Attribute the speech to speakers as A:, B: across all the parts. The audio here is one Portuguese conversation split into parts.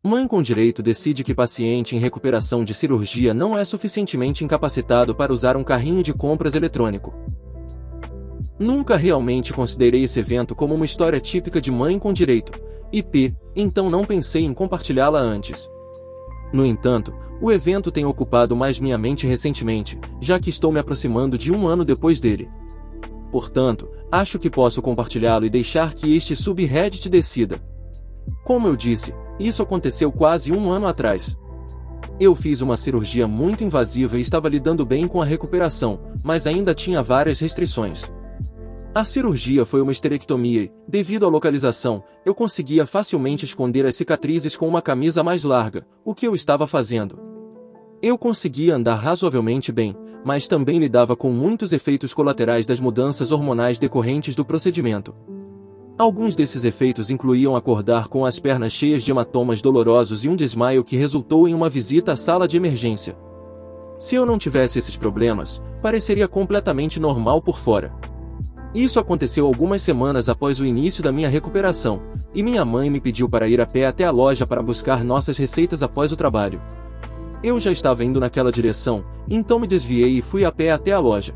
A: Mãe com direito decide que paciente em recuperação de cirurgia não é suficientemente incapacitado para usar um carrinho de compras eletrônico. Nunca realmente considerei esse evento como uma história típica de mãe com direito, então não pensei em compartilhá-la antes. No entanto, o evento tem ocupado mais minha mente recentemente, já que estou me aproximando de um ano depois dele. Portanto, acho que posso compartilhá-lo e deixar que este subreddit decida. Como eu disse, isso aconteceu quase um ano atrás. Eu fiz uma cirurgia muito invasiva e estava lidando bem com a recuperação, mas ainda tinha várias restrições. A cirurgia foi uma esterectomia e, devido à localização, eu conseguia facilmente esconder as cicatrizes com uma camisa mais larga, o que eu estava fazendo. Eu conseguia andar razoavelmente bem, mas também lidava com muitos efeitos colaterais das mudanças hormonais decorrentes do procedimento. Alguns desses efeitos incluíam acordar com as pernas cheias de hematomas dolorosos e um desmaio que resultou em uma visita à sala de emergência. Se eu não tivesse esses problemas, pareceria completamente normal por fora. Isso aconteceu algumas semanas após o início da minha recuperação, e minha mãe me pediu para ir a pé até a loja para buscar nossas receitas após o trabalho. Eu já estava indo naquela direção, então me desviei e fui a pé até a loja.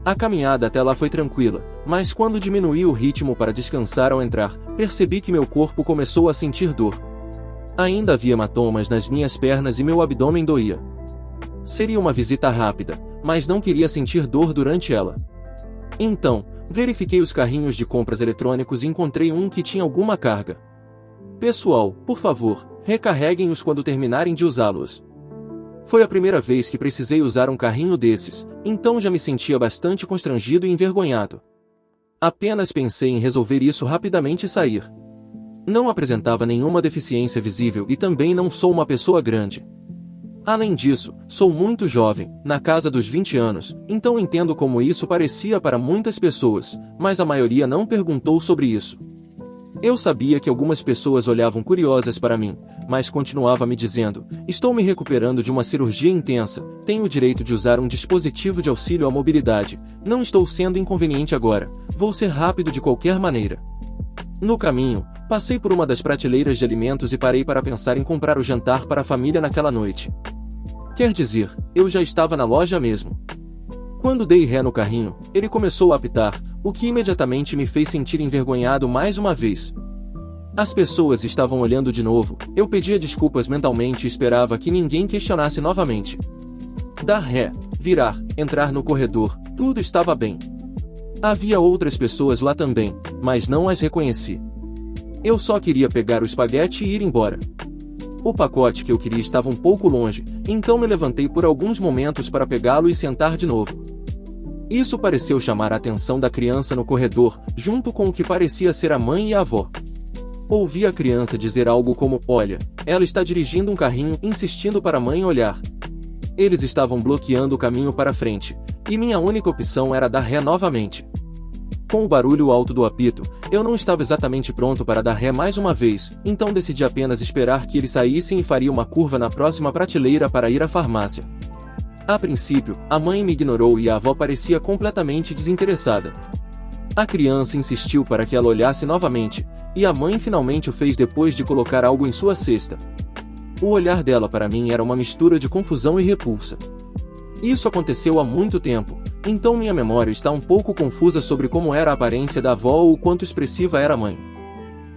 A: A caminhada até lá foi tranquila, mas quando diminuí o ritmo para descansar ao entrar, percebi que meu corpo começou a sentir dor. Ainda havia hematomas nas minhas pernas e meu abdômen doía. Seria uma visita rápida, mas não queria sentir dor durante ela. Então, verifiquei os carrinhos de compras eletrônicos e encontrei um que tinha alguma carga. Pessoal, por favor, recarreguem-os quando terminarem de usá-los. Foi a primeira vez que precisei usar um carrinho desses, então já me sentia bastante constrangido e envergonhado. Apenas pensei em resolver isso rapidamente e sair. Não apresentava nenhuma deficiência visível e também não sou uma pessoa grande. Além disso, sou muito jovem, na casa dos 20 anos, então entendo como isso parecia para muitas pessoas, mas a maioria não perguntou sobre isso. Eu sabia que algumas pessoas olhavam curiosas para mim, mas continuava me dizendo: estou me recuperando de uma cirurgia intensa, tenho o direito de usar um dispositivo de auxílio à mobilidade, não estou sendo inconveniente agora, vou ser rápido de qualquer maneira. No caminho, passei por uma das prateleiras de alimentos e parei para pensar em comprar o jantar para a família naquela noite. Quer dizer, eu já estava na loja mesmo. Quando dei ré no carrinho, ele começou a apitar, o que imediatamente me fez sentir envergonhado mais uma vez. As pessoas estavam olhando de novo, eu pedia desculpas mentalmente e esperava que ninguém questionasse novamente. Dar ré, virar, entrar no corredor, tudo estava bem. Havia outras pessoas lá também, mas não as reconheci. Eu só queria pegar o espaguete e ir embora. O pacote que eu queria estava um pouco longe, então me levantei por alguns momentos para pegá-lo e sentar de novo. Isso pareceu chamar a atenção da criança no corredor, junto com o que parecia ser a mãe e a avó. Ouvi a criança dizer algo como: olha, ela está dirigindo um carrinho, insistindo para a mãe olhar. Eles estavam bloqueando o caminho para frente, e minha única opção era dar ré novamente. Com o barulho alto do apito, eu não estava exatamente pronto para dar ré mais uma vez, então decidi apenas esperar que eles saíssem e faria uma curva na próxima prateleira para ir à farmácia. A princípio, a mãe me ignorou e a avó parecia completamente desinteressada. A criança insistiu para que ela olhasse novamente, e a mãe finalmente o fez depois de colocar algo em sua cesta. O olhar dela para mim era uma mistura de confusão e repulsa. Isso aconteceu há muito tempo, então minha memória está um pouco confusa sobre como era a aparência da avó ou o quanto expressiva era a mãe.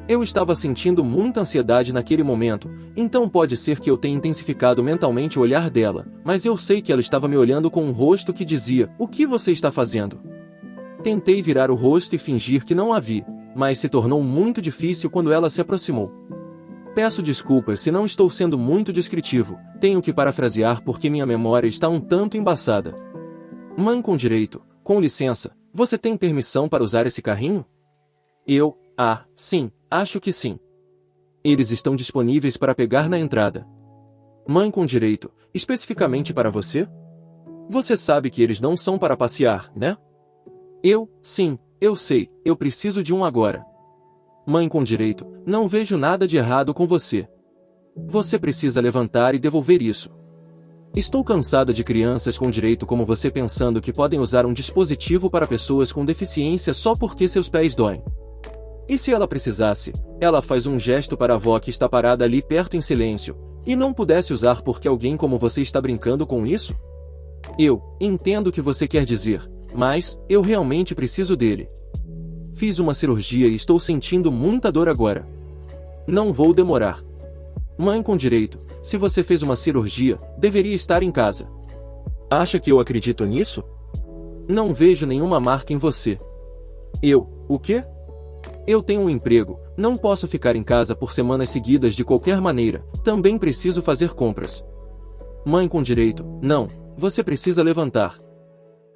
A: Eu estava sentindo muita ansiedade naquele momento, então pode ser que eu tenha intensificado mentalmente o olhar dela, mas eu sei que ela estava me olhando com um rosto que dizia: o que você está fazendo? Tentei virar o rosto e fingir que não a vi, mas se tornou muito difícil quando ela se aproximou. Peço desculpas se não estou sendo muito descritivo, tenho que parafrasear porque minha memória está um tanto embaçada. Mãe com direito, com licença, você tem permissão para usar esse carrinho? Eu, sim, acho que sim. Eles estão disponíveis para pegar na entrada. Mãe com direito, especificamente para você? Você sabe que eles não são para passear, né? Eu, sim, eu sei, eu preciso de um agora. Mãe com direito, não vejo nada de errado com você. Você precisa levantar e devolver isso. Estou cansada de crianças com direito como você pensando que podem usar um dispositivo para pessoas com deficiência só porque seus pés doem. E se ela precisasse, ela faz um gesto para a avó que está parada ali perto em silêncio, e não pudesse usar porque alguém como você está brincando com isso? Eu entendo o que você quer dizer, mas eu realmente preciso dele. Fiz uma cirurgia e estou sentindo muita dor agora. Não vou demorar. Mãe com direito, se você fez uma cirurgia, deveria estar em casa. Acha que eu acredito nisso? Não vejo nenhuma marca em você. O quê? Eu tenho um emprego, não posso ficar em casa por semanas seguidas de qualquer maneira, também preciso fazer compras. Mãe com direito, não, você precisa levantar.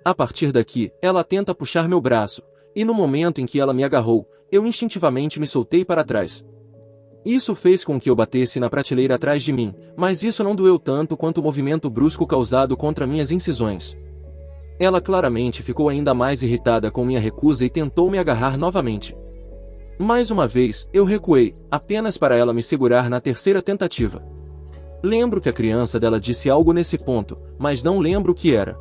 A: A partir daqui, ela tenta puxar meu braço, e no momento em que ela me agarrou, eu instintivamente me soltei para trás. Isso fez com que eu batesse na prateleira atrás de mim, mas isso não doeu tanto quanto o movimento brusco causado contra minhas incisões. Ela claramente ficou ainda mais irritada com minha recusa e tentou me agarrar novamente. Mais uma vez, eu recuei, apenas para ela me segurar na terceira tentativa. Lembro que a criança dela disse algo nesse ponto, mas não lembro o que era.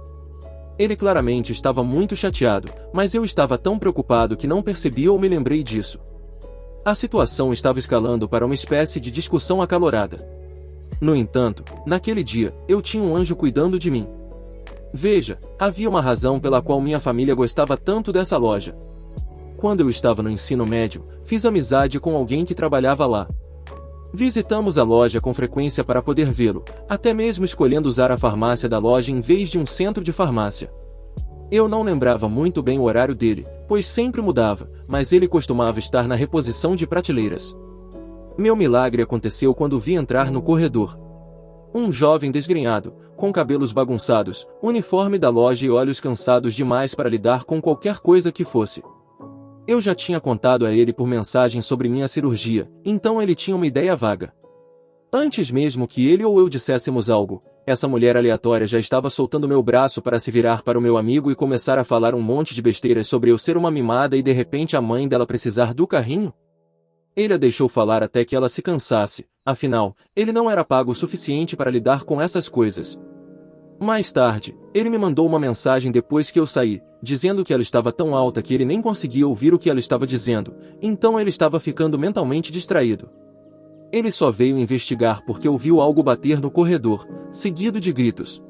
A: Ele claramente estava muito chateado, mas eu estava tão preocupado que não percebi ou me lembrei disso. A situação estava escalando para uma espécie de discussão acalorada. No entanto, naquele dia, eu tinha um anjo cuidando de mim. Veja, havia uma razão pela qual minha família gostava tanto dessa loja. Quando eu estava no ensino médio, fiz amizade com alguém que trabalhava lá. Visitamos a loja com frequência para poder vê-lo, até mesmo escolhendo usar a farmácia da loja em vez de um centro de farmácia. Eu não lembrava muito bem o horário dele, pois sempre mudava, mas ele costumava estar na reposição de prateleiras. Meu milagre aconteceu quando vi entrar no corredor um jovem desgrenhado, com cabelos bagunçados, uniforme da loja e olhos cansados demais para lidar com qualquer coisa que fosse. Eu já tinha contado a ele por mensagem sobre minha cirurgia, então ele tinha uma ideia vaga. Antes mesmo que ele ou eu disséssemos algo, essa mulher aleatória já estava soltando meu braço para se virar para o meu amigo e começar a falar um monte de besteiras sobre eu ser uma mimada e de repente a mãe dela precisar do carrinho. Ele a deixou falar até que ela se cansasse, afinal, ele não era pago o suficiente para lidar com essas coisas. Mais tarde, ele me mandou uma mensagem depois que eu saí, dizendo que ela estava tão alta que ele nem conseguia ouvir o que ela estava dizendo, então ele estava ficando mentalmente distraído. Ele só veio investigar porque ouviu algo bater no corredor, seguido de gritos.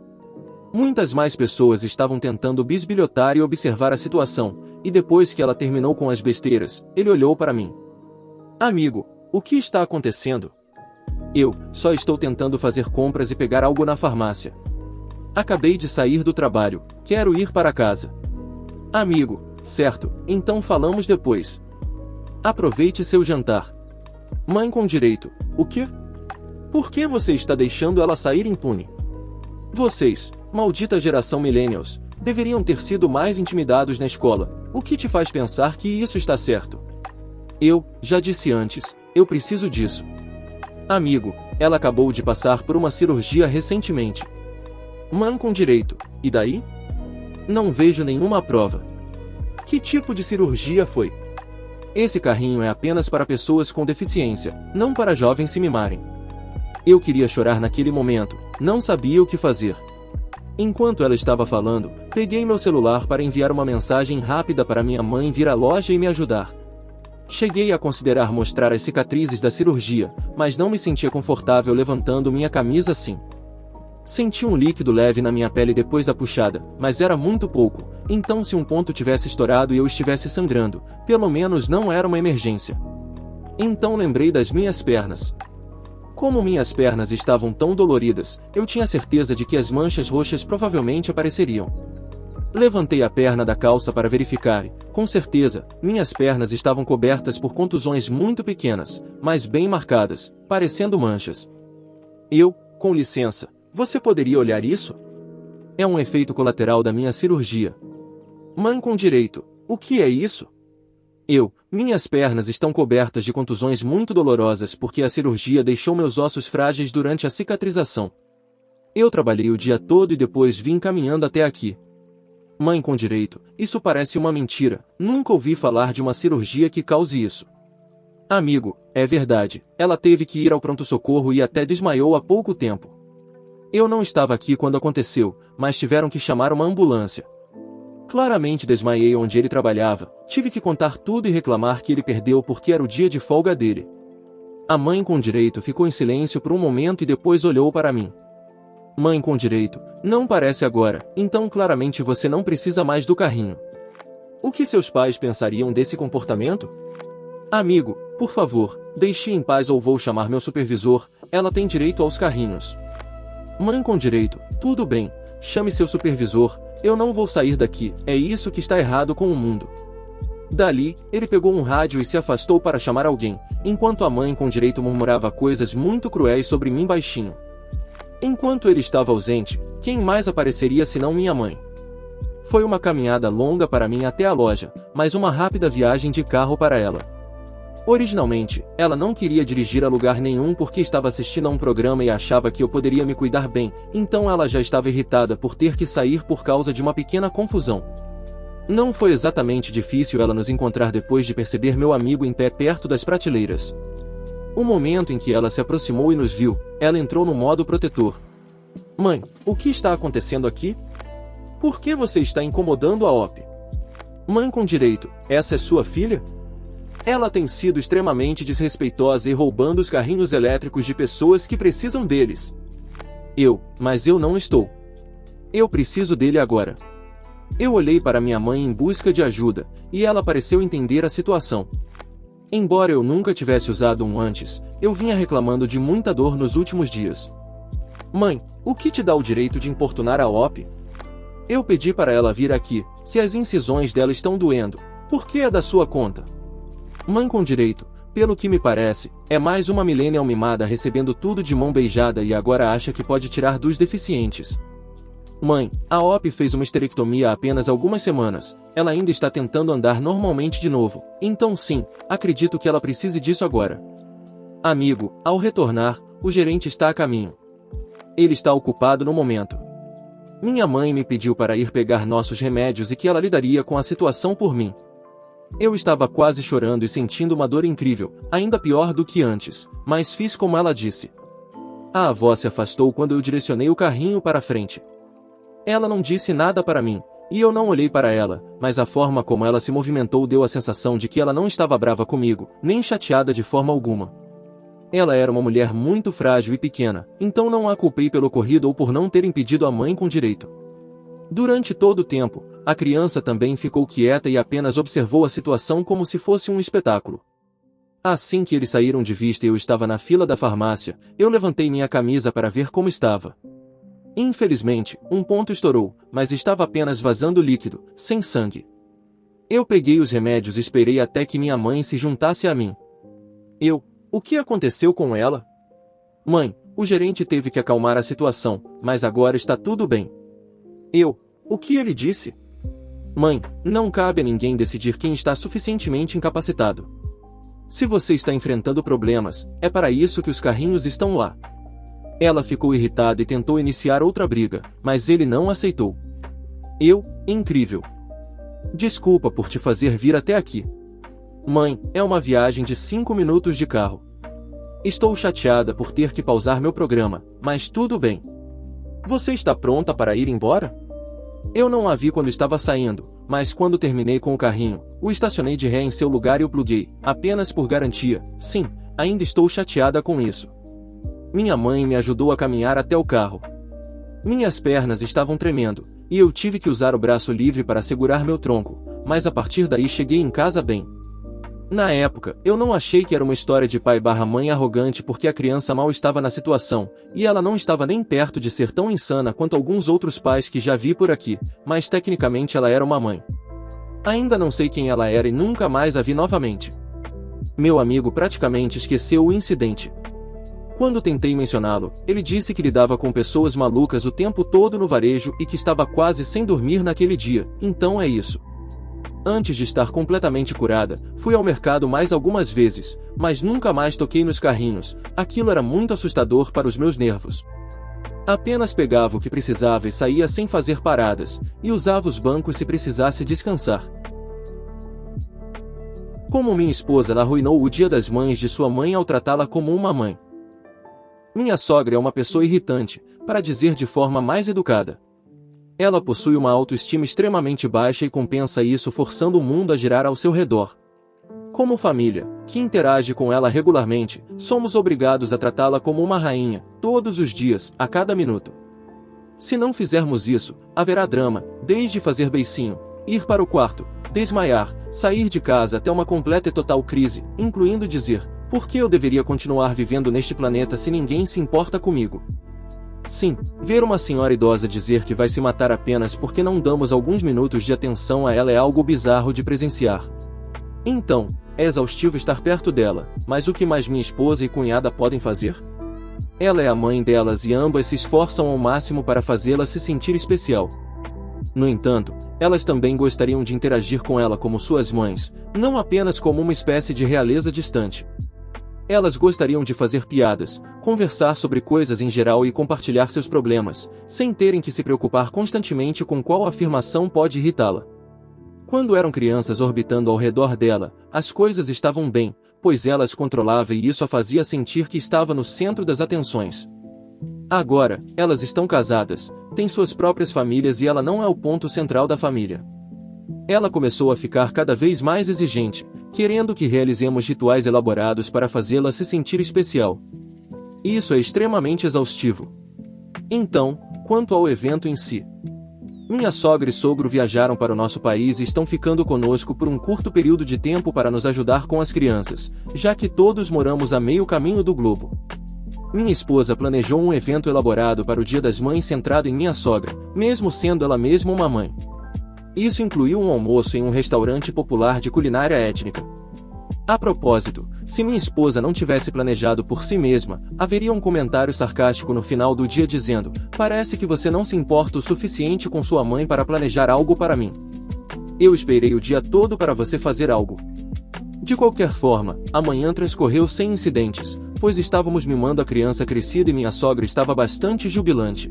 A: Muitas mais pessoas estavam tentando bisbilhotar e observar a situação, e depois que ela terminou com as besteiras, ele olhou para mim. Amigo, o que está acontecendo? Eu só estou tentando fazer compras e pegar algo na farmácia. Acabei de sair do trabalho, quero ir para casa. Amigo, certo, então falamos depois. Aproveite seu jantar. Mãe com direito, o quê? Por que você está deixando ela sair impune? Vocês, maldita geração millennials, deveriam ter sido mais intimidados na escola. O que te faz pensar que isso está certo? Eu já disse antes, eu preciso disso. Amigo, ela acabou de passar por uma cirurgia recentemente. Mãe com direito, e daí? Não vejo nenhuma prova. Que tipo de cirurgia foi? Esse carrinho é apenas para pessoas com deficiência, não para jovens se mimarem. Eu queria chorar naquele momento, não sabia o que fazer. Enquanto ela estava falando, peguei meu celular para enviar uma mensagem rápida para minha mãe vir à loja e me ajudar. Cheguei a considerar mostrar as cicatrizes da cirurgia, mas não me sentia confortável levantando minha camisa assim. Senti um líquido leve na minha pele depois da puxada, mas era muito pouco, então se um ponto tivesse estourado e eu estivesse sangrando, pelo menos não era uma emergência. Então lembrei das minhas pernas. Como minhas pernas estavam tão doloridas, eu tinha certeza de que as manchas roxas provavelmente apareceriam. Levantei a perna da calça para verificar e, com certeza, minhas pernas estavam cobertas por contusões muito pequenas, mas bem marcadas, parecendo manchas. Com licença, você poderia olhar isso? É um efeito colateral da minha cirurgia. Mãe com direito, o que é isso? Minhas pernas estão cobertas de contusões muito dolorosas porque a cirurgia deixou meus ossos frágeis durante a cicatrização. Eu trabalhei o dia todo e depois vim caminhando até aqui. Mãe com direito, isso parece uma mentira, nunca ouvi falar de uma cirurgia que cause isso. Amigo, é verdade, ela teve que ir ao pronto-socorro e até desmaiou há pouco tempo. Eu não estava aqui quando aconteceu, mas tiveram que chamar uma ambulância. Claramente desmaiei onde ele trabalhava, tive que contar tudo e reclamar que ele perdeu porque era o dia de folga dele. A mãe com direito ficou em silêncio por um momento e depois olhou para mim. Mãe com direito, não parece agora, então claramente você não precisa mais do carrinho. O que seus pais pensariam desse comportamento? Amigo, por favor, deixe em paz ou vou chamar meu supervisor, ela tem direito aos carrinhos. Mãe com direito, tudo bem, chame seu supervisor, eu não vou sair daqui, é isso que está errado com o mundo. Dali, ele pegou um rádio e se afastou para chamar alguém, enquanto a mãe com direito murmurava coisas muito cruéis sobre mim baixinho. Enquanto ele estava ausente, quem mais apareceria senão minha mãe? Foi uma caminhada longa para mim até a loja, mas uma rápida viagem de carro para ela. Originalmente, ela não queria dirigir a lugar nenhum porque estava assistindo a um programa e achava que eu poderia me cuidar bem, então ela já estava irritada por ter que sair por causa de uma pequena confusão. Não foi exatamente difícil ela nos encontrar depois de perceber meu amigo em pé perto das prateleiras. O momento em que ela se aproximou e nos viu, ela entrou no modo protetor. Mãe, o que está acontecendo aqui? Por que você está incomodando a Op? Mãe com direito, essa é sua filha? Ela tem sido extremamente desrespeitosa e roubando os carrinhos elétricos de pessoas que precisam deles. Mas eu não estou. Eu preciso dele agora. Eu olhei para minha mãe em busca de ajuda, e ela pareceu entender a situação. Embora eu nunca tivesse usado um antes, eu vinha reclamando de muita dor nos últimos dias. Mãe, o que te dá o direito de importunar a Op? Eu pedi para ela vir aqui, se as incisões dela estão doendo, por que é da sua conta? Mãe com direito, pelo que me parece, é mais uma millennial mimada recebendo tudo de mão beijada e agora acha que pode tirar dos deficientes. Mãe, a Op fez uma esterectomia há apenas algumas semanas, ela ainda está tentando andar normalmente de novo, então sim, acredito que ela precise disso agora. Amigo, ao retornar, o gerente está a caminho. Ele está ocupado no momento. Minha mãe me pediu para ir pegar nossos remédios e que ela lidaria com a situação por mim. Eu estava quase chorando e sentindo uma dor incrível, ainda pior do que antes, mas fiz como ela disse. A avó se afastou quando eu direcionei o carrinho para frente. Ela não disse nada para mim, e eu não olhei para ela, mas a forma como ela se movimentou deu a sensação de que ela não estava brava comigo, nem chateada de forma alguma. Ela era uma mulher muito frágil e pequena, então não a culpei pelo ocorrido ou por não ter impedido a mãe com direito. Durante todo o tempo, a criança também ficou quieta e apenas observou a situação como se fosse um espetáculo. Assim que eles saíram de vista e eu estava na fila da farmácia, eu levantei minha camisa para ver como estava. Infelizmente, um ponto estourou, mas estava apenas vazando líquido, sem sangue. Eu peguei os remédios e esperei até que minha mãe se juntasse a mim. O que aconteceu com ela? Mãe, o gerente teve que acalmar a situação, mas agora está tudo bem. O que ele disse? Mãe, não cabe a ninguém decidir quem está suficientemente incapacitado. Se você está enfrentando problemas, é para isso que os carrinhos estão lá. Ela ficou irritada e tentou iniciar outra briga, mas ele não aceitou. Incrível. Desculpa por te fazer vir até aqui. Mãe, é uma viagem de 5 minutos de carro. Estou chateada por ter que pausar meu programa, mas tudo bem. Você está pronta para ir embora? Eu não a vi quando estava saindo, mas quando terminei com o carrinho, o estacionei de ré em seu lugar e o pluguei, apenas por garantia. Sim, ainda estou chateada com isso. Minha mãe me ajudou a caminhar até o carro. Minhas pernas estavam tremendo, e eu tive que usar o braço livre para segurar meu tronco, mas a partir daí cheguei em casa bem. Na época, eu não achei que era uma história de pai/mãe arrogante porque a criança mal estava na situação, e ela não estava nem perto de ser tão insana quanto alguns outros pais que já vi por aqui, mas tecnicamente ela era uma mãe. Ainda não sei quem ela era e nunca mais a vi novamente. Meu amigo praticamente esqueceu o incidente. Quando tentei mencioná-lo, ele disse que lidava com pessoas malucas o tempo todo no varejo e que estava quase sem dormir naquele dia, então é isso. Antes de estar completamente curada, fui ao mercado mais algumas vezes, mas nunca mais toquei nos carrinhos, aquilo era muito assustador para os meus nervos. Apenas pegava o que precisava e saía sem fazer paradas, e usava os bancos se precisasse descansar. Como minha esposa ela arruinou o Dia das Mães de sua mãe ao tratá-la como uma mãe. Minha sogra é uma pessoa irritante, para dizer de forma mais educada. Ela possui uma autoestima extremamente baixa e compensa isso forçando o mundo a girar ao seu redor. Como família, que interage com ela regularmente, somos obrigados a tratá-la como uma rainha, todos os dias, a cada minuto. Se não fizermos isso, haverá drama, desde fazer beicinho, ir para o quarto, desmaiar, sair de casa até uma completa e total crise, incluindo dizer: por que eu deveria continuar vivendo neste planeta se ninguém se importa comigo? Sim, ver uma senhora idosa dizer que vai se matar apenas porque não damos alguns minutos de atenção a ela é algo bizarro de presenciar. Então, é exaustivo estar perto dela, mas o que mais minha esposa e cunhada podem fazer? Ela é a mãe delas e ambas se esforçam ao máximo para fazê-la se sentir especial. No entanto, elas também gostariam de interagir com ela como suas mães, não apenas como uma espécie de realeza distante. Elas gostariam de fazer piadas, conversar sobre coisas em geral e compartilhar seus problemas, sem terem que se preocupar constantemente com qual afirmação pode irritá-la. Quando eram crianças orbitando ao redor dela, as coisas estavam bem, pois ela as controlava e isso a fazia sentir que estava no centro das atenções. Agora, elas estão casadas, têm suas próprias famílias e ela não é o ponto central da família. Ela começou a ficar cada vez mais exigente, querendo que realizemos rituais elaborados para fazê-la se sentir especial. Isso é extremamente exaustivo. Então, quanto ao evento em si. Minha sogra e sogro viajaram para o nosso país e estão ficando conosco por um curto período de tempo para nos ajudar com as crianças, já que todos moramos a meio caminho do globo. Minha esposa planejou um evento elaborado para o Dia das Mães centrado em minha sogra, mesmo sendo ela mesma uma mãe. Isso incluiu um almoço em um restaurante popular de culinária étnica. A propósito, se minha esposa não tivesse planejado por si mesma, haveria um comentário sarcástico no final do dia dizendo: parece que você não se importa o suficiente com sua mãe para planejar algo para mim. Eu esperei o dia todo para você fazer algo. De qualquer forma, a manhã transcorreu sem incidentes, pois estávamos mimando a criança crescida e minha sogra estava bastante jubilante.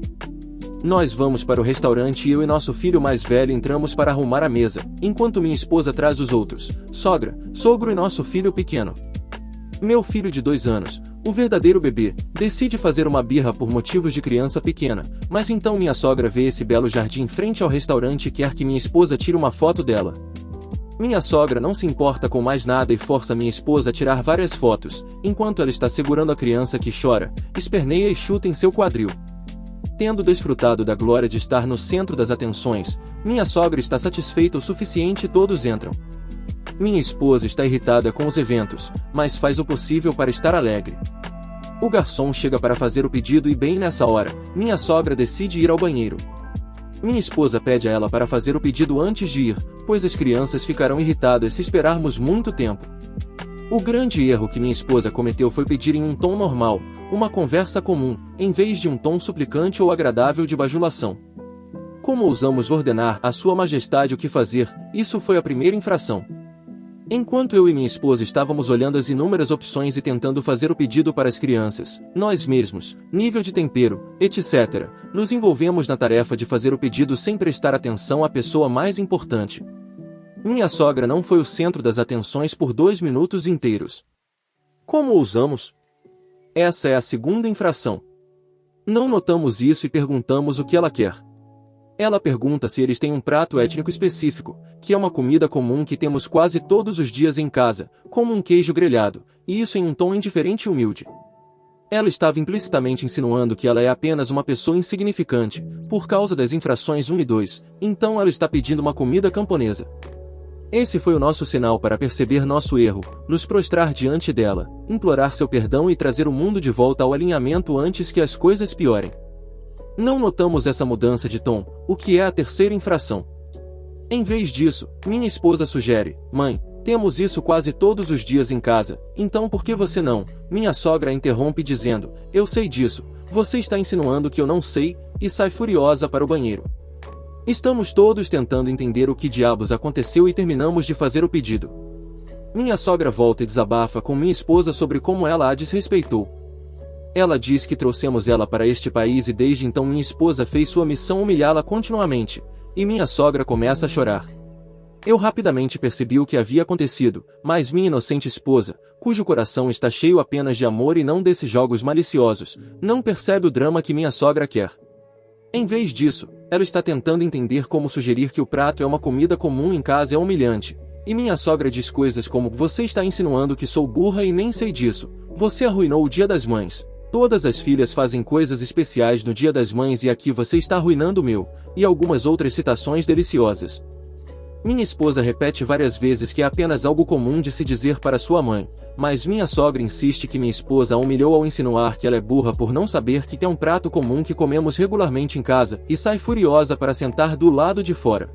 A: Nós vamos para o restaurante e eu e nosso filho mais velho entramos para arrumar a mesa, enquanto minha esposa traz os outros, sogra, sogro e nosso filho pequeno. Meu filho de 2 anos, o verdadeiro bebê, decide fazer uma birra por motivos de criança pequena, mas então minha sogra vê esse belo jardim frente ao restaurante e quer que minha esposa tire uma foto dela. Minha sogra não se importa com mais nada e força minha esposa a tirar várias fotos, enquanto ela está segurando a criança que chora, esperneia e chuta em seu quadril. Tendo desfrutado da glória de estar no centro das atenções, minha sogra está satisfeita o suficiente e todos entram. Minha esposa está irritada com os eventos, mas faz o possível para estar alegre. O garçom chega para fazer o pedido e bem nessa hora, minha sogra decide ir ao banheiro. Minha esposa pede a ela para fazer o pedido antes de ir, pois as crianças ficarão irritadas se esperarmos muito tempo. O grande erro que minha esposa cometeu foi pedir em um tom normal, uma conversa comum, em vez de um tom suplicante ou agradável de bajulação. Como ousamos ordenar a Sua Majestade o que fazer, isso foi a primeira infração. Enquanto eu e minha esposa estávamos olhando as inúmeras opções e tentando fazer o pedido para as crianças, nós mesmos, nível de tempero, etc., nos envolvemos na tarefa de fazer o pedido sem prestar atenção à pessoa mais importante. Minha sogra não foi o centro das atenções por 2 minutos inteiros. Como ousamos? Essa é a segunda infração. Não notamos isso e perguntamos o que ela quer. Ela pergunta se eles têm um prato étnico específico, que é uma comida comum que temos quase todos os dias em casa, como um queijo grelhado, e isso em um tom indiferente e humilde. Ela estava implicitamente insinuando que ela é apenas uma pessoa insignificante, por causa das infrações 1 e 2, então ela está pedindo uma comida camponesa. Esse foi o nosso sinal para perceber nosso erro, nos prostrar diante dela, implorar seu perdão e trazer o mundo de volta ao alinhamento antes que as coisas piorem. Não notamos essa mudança de tom, o que é a terceira infração. Em vez disso, minha esposa sugere: mãe, temos isso quase todos os dias em casa, então por que você não? Minha sogra interrompe dizendo: eu sei disso, você está insinuando que eu não sei, e sai furiosa para o banheiro. Estamos todos tentando entender o que diabos aconteceu e terminamos de fazer o pedido. Minha sogra volta e desabafa com minha esposa sobre como ela a desrespeitou. Ela diz que trouxemos ela para este país e desde então minha esposa fez sua missão humilhá-la continuamente, e minha sogra começa a chorar. Eu rapidamente percebi o que havia acontecido, mas minha inocente esposa, cujo coração está cheio apenas de amor e não desses jogos maliciosos, não percebe o drama que minha sogra quer. Em vez disso, Ela está tentando entender como sugerir que o prato é uma comida comum em casa é humilhante. E minha sogra diz coisas como: você está insinuando que sou burra e nem sei disso. Você arruinou o Dia das Mães. Todas as filhas fazem coisas especiais no Dia das Mães e aqui você está arruinando o meu. E algumas outras citações deliciosas. Minha esposa repete várias vezes que é apenas algo comum de se dizer para sua mãe, mas minha sogra insiste que minha esposa a humilhou ao insinuar que ela é burra por não saber que é um prato comum que comemos regularmente em casa, e sai furiosa para sentar do lado de fora.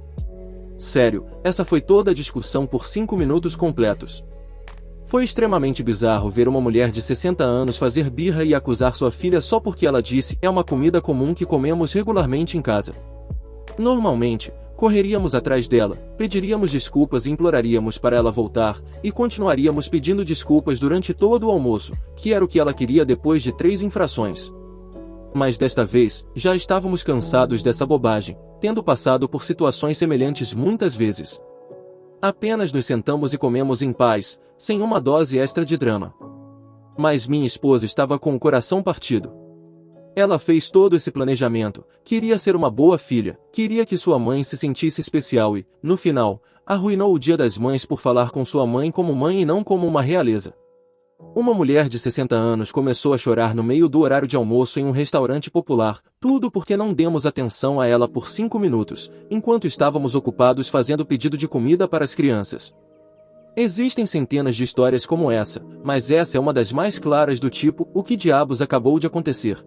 A: Sério, essa foi toda a discussão por 5 minutos completos. Foi extremamente bizarro ver uma mulher de 60 anos fazer birra e acusar sua filha só porque ela disse é uma comida comum que comemos regularmente em casa. Normalmente, correríamos atrás dela, pediríamos desculpas e imploraríamos para ela voltar, e continuaríamos pedindo desculpas durante todo o almoço, que era o que ela queria depois de 3 infrações. Mas desta vez, já estávamos cansados dessa bobagem, tendo passado por situações semelhantes muitas vezes. Apenas nos sentamos e comemos em paz, sem uma dose extra de drama. Mas minha esposa estava com o coração partido. Ela fez todo esse planejamento, queria ser uma boa filha, queria que sua mãe se sentisse especial e, no final, arruinou o Dia das Mães por falar com sua mãe como mãe e não como uma realeza. Uma mulher de 60 anos começou a chorar no meio do horário de almoço em um restaurante popular, tudo porque não demos atenção a ela por 5 minutos, enquanto estávamos ocupados fazendo pedido de comida para as crianças. Existem centenas de histórias como essa, mas essa é uma das mais claras do tipo: o que diabos acabou de acontecer?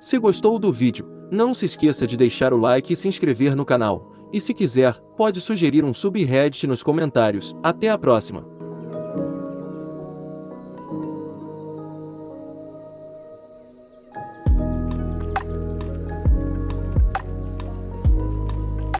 A: Se gostou do vídeo, não se esqueça de deixar o like e se inscrever no canal. E se quiser, pode sugerir um subreddit nos comentários. Até a próxima!